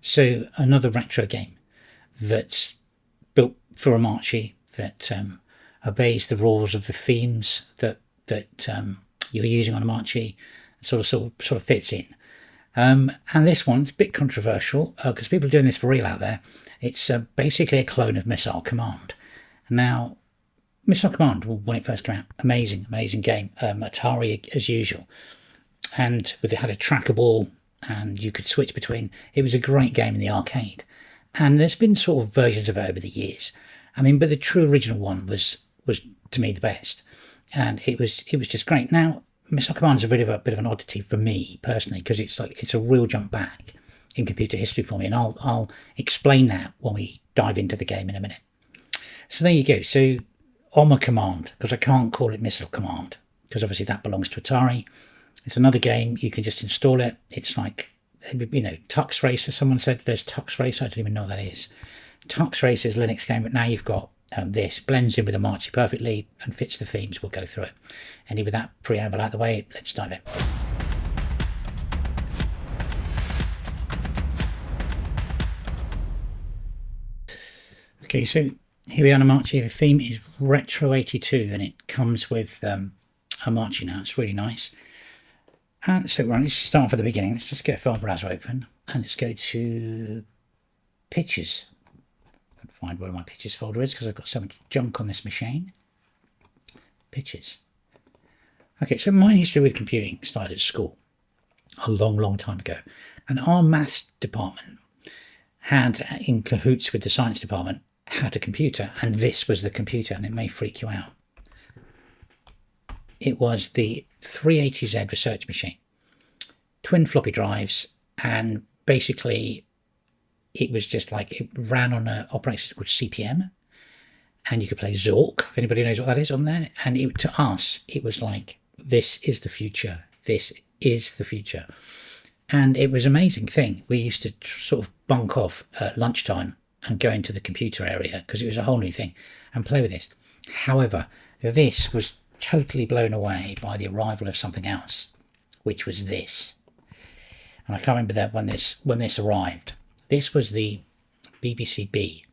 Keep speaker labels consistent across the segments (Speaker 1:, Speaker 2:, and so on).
Speaker 1: So another retro game that's built for Omarchy that obeys the rules of the themes that you're using on Omarchy, sort of fits in. And this one's a bit controversial because people are doing this for real out there. It's basically a clone of Missile Command. Now, Missile Command, when it first came out, amazing game. Atari as usual, and it had a trackable, and you could switch between. It was a great game in the arcade, and there's been sort of versions of it over the years. I mean, but the true original one was to me the best, and it was just great. Now, Missile Command is a bit of an oddity for me personally because it's a real jump back in computer history for me, and I'll explain that when we dive into the game in a minute. So there you go. So Omar Command, because I can't call it Missile Command because obviously that belongs to Atari. It's another game. You can just install it. It's like, Tux Race, as someone said. There's Tux Race. I don't even know what that is. Tux Race is a Linux game, but now you've got this. Blends in with Omarchy perfectly and fits the themes. We'll go through it. And with that preamble out of the way, let's dive in. Okay, so here we are on Omarchy. The theme is Retro 82, and it comes with Omarchy now. It's really nice. And so let's start from the beginning. Let's just get a file browser open and let's go to Pictures. I can find where my Pictures folder is because I've got so much junk on this machine. Pictures. Okay, so my history with computing started at school a long time ago. And our maths department had, in cahoots with the science department, had a computer, and this was the computer, and it may freak you out. It was the 380Z research machine, twin floppy drives, and basically it was just like it ran on an operating system called CPM, and you could play Zork, if anybody knows what that is, on there. And to us, it was like, this is the future. This is the future. And it was an amazing thing. We used to sort of bunk off at lunchtime and go into the computer area because it was a whole new thing and play with this. However, this was totally blown away by the arrival of something else, which was this. And I can't remember that when this arrived. This was the BBC B,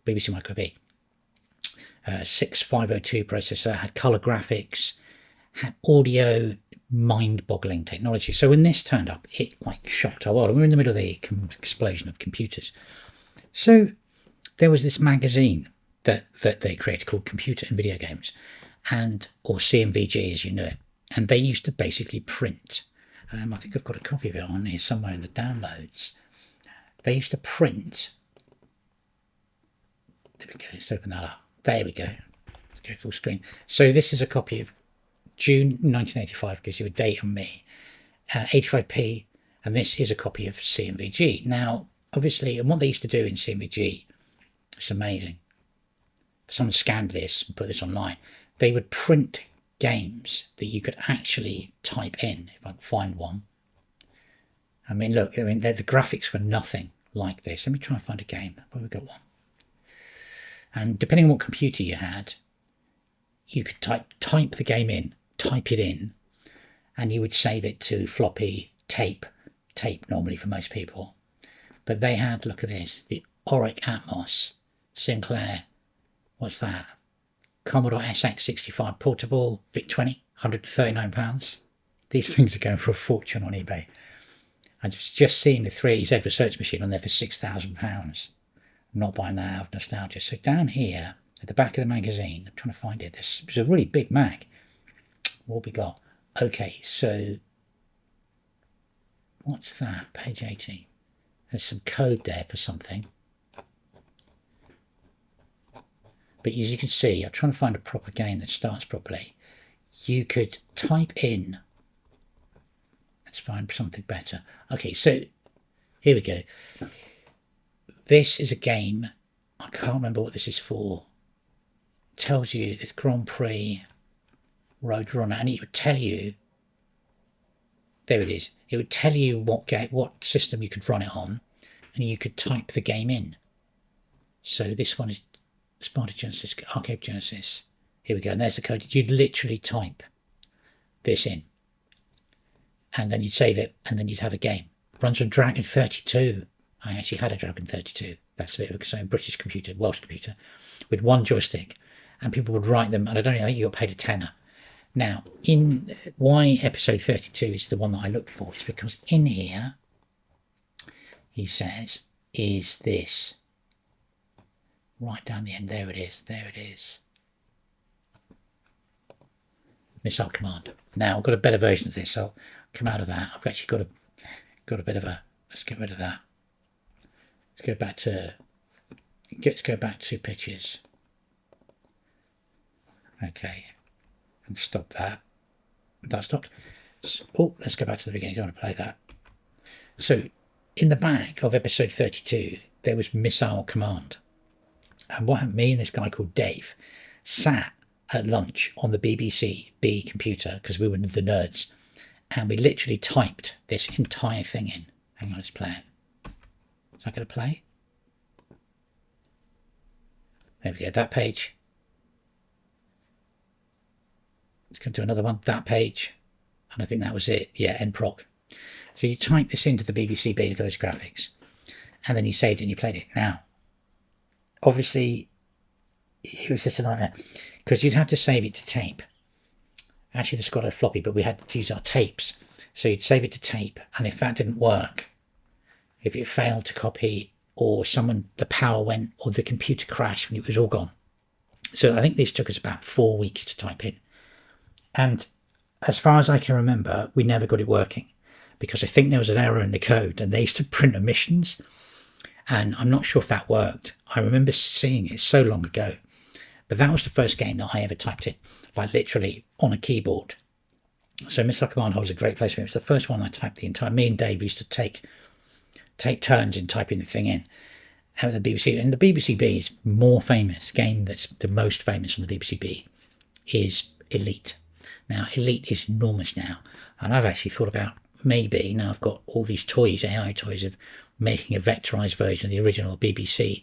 Speaker 1: BBC Micro B. 6502 processor, had color graphics, had audio, mind-boggling technology. So when this turned up, it like shocked our world. We were in the middle of the explosion of computers. So there was this magazine that they created called Computer and Video Games, or C&VG as you know it. And they used to basically print. I think I've got a copy of it on here somewhere in the downloads. They used to print. There we go. Let's open that up. There we go. Let's go full screen. So this is a copy of June 1985, gives you a date on me. 85p, and this is a copy of C&VG. Now, obviously, and what they used to do in C&VG, it's amazing. Someone scanned this and put this online. They would print games that you could actually type in, if I can find one. I mean, look, the graphics were nothing like this. Let me try and find a game. Where we got one? And depending on what computer you had, you could type the game in, type it in, and you would save it to floppy, tape normally for most people. But they had, look at this, the Auric Atmos, Sinclair, what's that? Commodore SX65 portable, VIC-20, £139. These things are going for a fortune on eBay. I've just seen the 380Z research machine on there for £6,000. I'm not buying that out of nostalgia. So down here, at the back of the magazine, I'm trying to find it. This was a really big mag. What have we got? Okay, so what's that? Page 80. There's some code there for something. But as you can see, I'm trying to find a proper game that starts properly. You could type in. Let's find something better. Okay, so here we go. This is a game. I can't remember what this is for. It tells you this Grand Prix Road Runner, and it would tell you. There it is. It would tell you what system you could run it on, and you could type the game in. So this one is Sparta Genesis, Arcade Genesis. Here we go, and there's the code. You'd literally type this in, and then you'd save it, and then you'd have a game. Runs on Dragon 32. I actually had a Dragon 32. That's a bit of a British computer, Welsh computer, with one joystick, and people would write them, and I don't know, I think you got paid a tenner. Now, in why episode 32 is the one that I looked for is because in here, he says, is this. Right down the end, there it is, there it is. Missile command. Now, I've got a better version of this, so I'll come out of that. I've actually got a bit of a, let's get rid of that. Let's go back to pictures. Okay, and stop that. That stopped. Oh, let's go back to the beginning. I don't want to play that. So, in the back of episode 32, there was Missile Command. And what me and this guy called Dave sat at lunch on the BBC B computer, because we were the nerds, and we literally typed this entire thing in. Hang on, let's play it. Is that going to play? There we go, that page. Let's go to another one, that page. And I think that was it. Yeah, nproc. So you type this into the BBC B to get those graphics. And then you saved it and you played it. Now, obviously, it was just a nightmare. Because you'd have to save it to tape. Actually, this got a floppy, but we had to use our tapes. So you'd save it to tape. And if that didn't work, if it failed to copy, or the power went, or the computer crashed when it was all gone. So I think this took us about 4 weeks to type in. And as far as I can remember, we never got it working, because I think there was an error in the code, and they used to print omissions. And I'm not sure if that worked. I remember seeing it so long ago. But that was the first game that I ever typed in, like literally on a keyboard. So Missile Command holds a great place for me. It was the first one I typed the entire. Me and Dave used to take turns in typing the thing in. And the BBC, and the BBC B is more famous. Game that's the most famous on the BBC B is Elite. Now Elite is enormous now, and I've actually thought about maybe, now I've got all these toys, AI toys, of making a vectorized version of the original BBC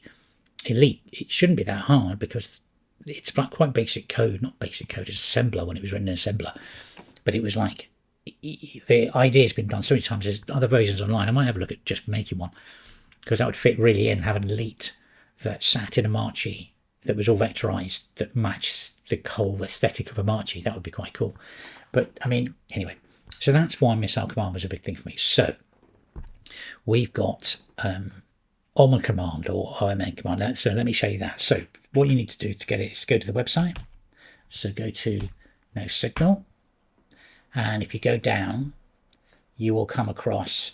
Speaker 1: Elite. It shouldn't be that hard, because it's quite basic code, not basic code, it's assembler when it was written in assembler. But it was like, the idea's been done so many times. There's other versions online. I might have a look at just making one, because that would fit really in, have an Elite that sat in Omarchy, that was all vectorized, that matched the whole aesthetic of Omarchy. That would be quite cool. But I mean, anyway, so that's why Missile Command was a big thing for me. So we've got Omoroids command, or OMN command. So let me show you that. So what you need to do to get it is go to the website. So go to No Signal, and if you go down, you will come across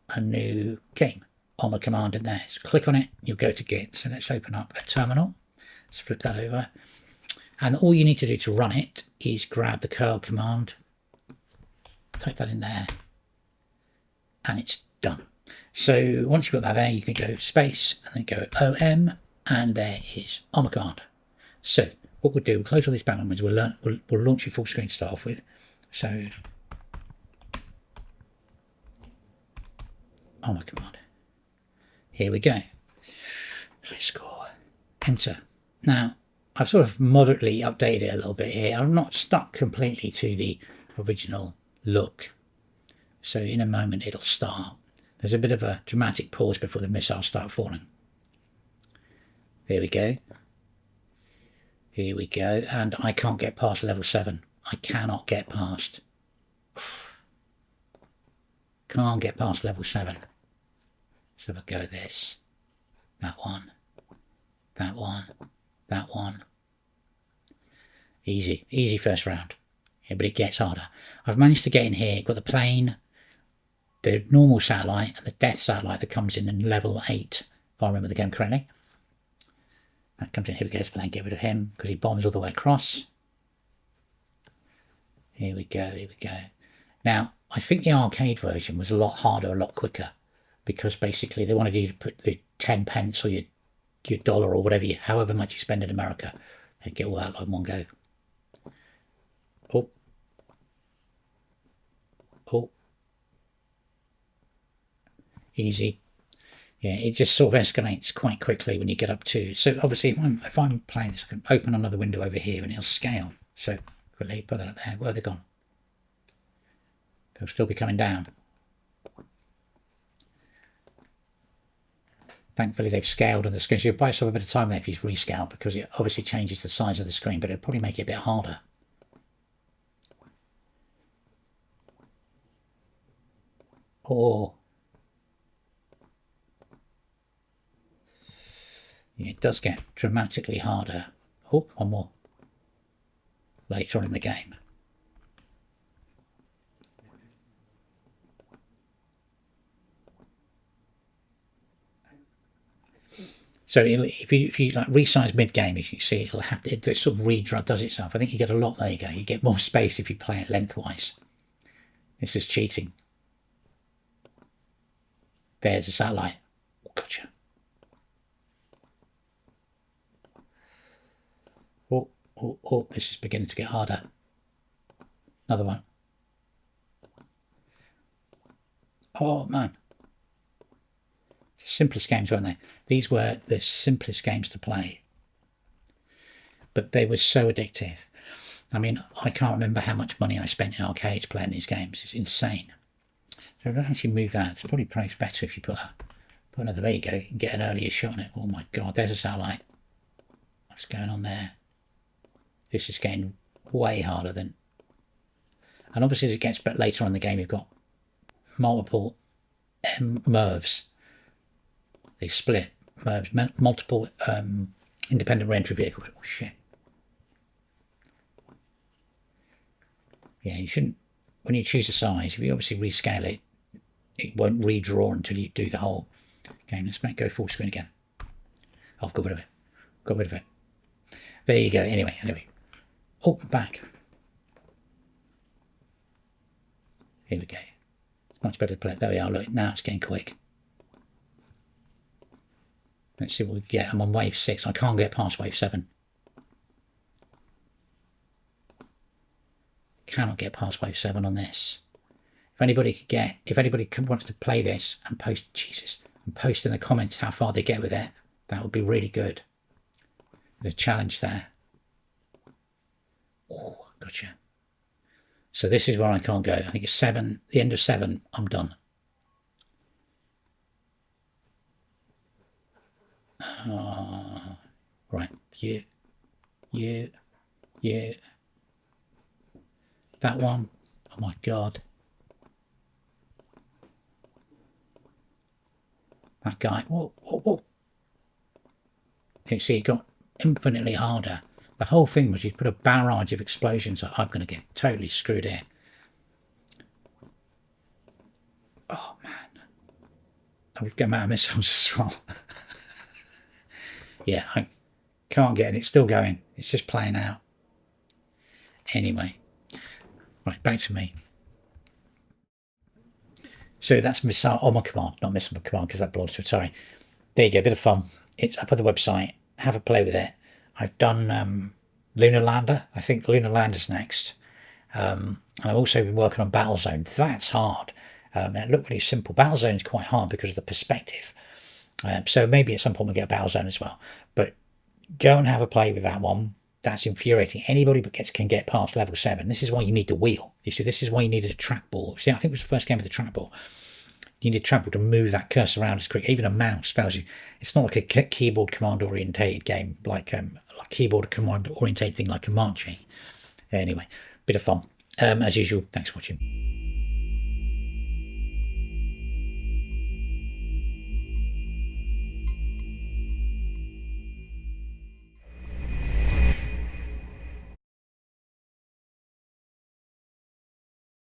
Speaker 1: a new game, Omoroids command in there. So click on it, you'll go to Git. So let's open up a terminal. Let's flip that over. And all you need to do to run it is grab the curl command, type that in there, and it's done. So once you've got that there, you can go space and then go OM, and there is Omoroids command. So what we'll do, we'll close all these background windows, we'll launch your full screen to start off with. So Omoroids command. Here we go. High score. Enter. Now, I've sort of moderately updated it a little bit here. I'm not stuck completely to the original look. So in a moment it'll start. There's a bit of a dramatic pause before the missiles start falling. There we go. Here we go. And I can't get past level 7. I cannot get past. Can't get past level 7. So we'll go this. That one. That one. That one. Easy first round. Yeah, but it gets harder. I've managed to get in here, got the plane, the normal satellite, and the death satellite that comes in level 8, if I remember the game correctly. That comes in, here we go, let's plane, get rid of him, because he bombs all the way across. Here we go, here we go. Now, I think the arcade version was a lot harder, a lot quicker, because basically they wanted you to put the 10 pence or your dollar or whatever, however much you spend in America, and get all that in one go. Oh. Oh. Easy. Yeah, it just sort of escalates quite quickly when you get up to. So obviously, if I'm playing this, I can open another window over here and it'll scale. So quickly put that up there. Where are they gone? They'll still be coming down. Thankfully, they've scaled on the screen, so you'll buy yourself a bit of time there if you rescale, because it obviously changes the size of the screen, but it'll probably make it a bit harder. Oh, yeah, it does get dramatically harder. Oh, one more later on in the game. So if you like resize mid game, as you see, it'll have to, it sort of does itself. I think you get a lot. There you go. You get more space if you play it lengthwise. This is cheating. There's a satellite. Oh, gotcha. Oh, this is beginning to get harder. Another one. Oh man. The simplest games, weren't they? These were the simplest games to play, but they were so addictive. I mean, I can't remember how much money I spent in arcades playing these games. It's insane. So if I actually move that, it's probably better if you put another. There you go. You can get an earlier shot on it. Oh my god, there's a satellite. What's going on there? This is getting way harder than. And obviously, as it gets later on in the game, you've got multiple MIRVs. They split MIRVs, multiple independent re-entry vehicles. Oh shit! Yeah, you shouldn't. When you choose a size, if you obviously rescale it, it won't redraw until you do the whole game. Let's go full screen again. Oh, I've got rid of it. Got rid of it. There you go. Anyway. Oh, I'm back. Here we go. It's much better to play. There we are. Look, now it's getting quick. Let's see what we get. I'm on wave 6. I can't get past wave 7. Cannot get past wave 7 on this. If anybody wants to play this and post in the comments how far they get with it, that would be really good. There's a challenge there. Oh, gotcha. So this is where I can't go. I think it's 7. The end of 7. I'm done. Right. Yeah. That one. Oh my god. That guy. Whoa. You see, it got infinitely harder. The whole thing was you put a barrage of explosions. I'm going to get totally screwed here. Oh man. I would get out of missiles as well. Yeah, I can't get it. It's still going. It's just playing out. Anyway. Right, back to me. So that's missile Omar command, not missile command, because that belongs to it. Sorry. There you go, a bit of fun. It's up on the website. Have a play with it. I've done Lunar Lander. I think Lunar Lander's next. And I've also been working on Battlezone. That's hard. It looked really simple. Battlezone's quite hard because of the perspective. So maybe at some point we'll get a Battlezone as well. But go and have a play with that one. That's infuriating. Anybody but can get past level 7. This is why you need the wheel. You see, this is why you needed a trackball. See, I think it was the first game with the trackball. You need a trackball to move that cursor around as quick. Even a mouse fails you. It's not like a keyboard command orientated game, like a keyboard command orientated thing like Omarchy. Anyway, bit of fun. As usual, thanks for watching.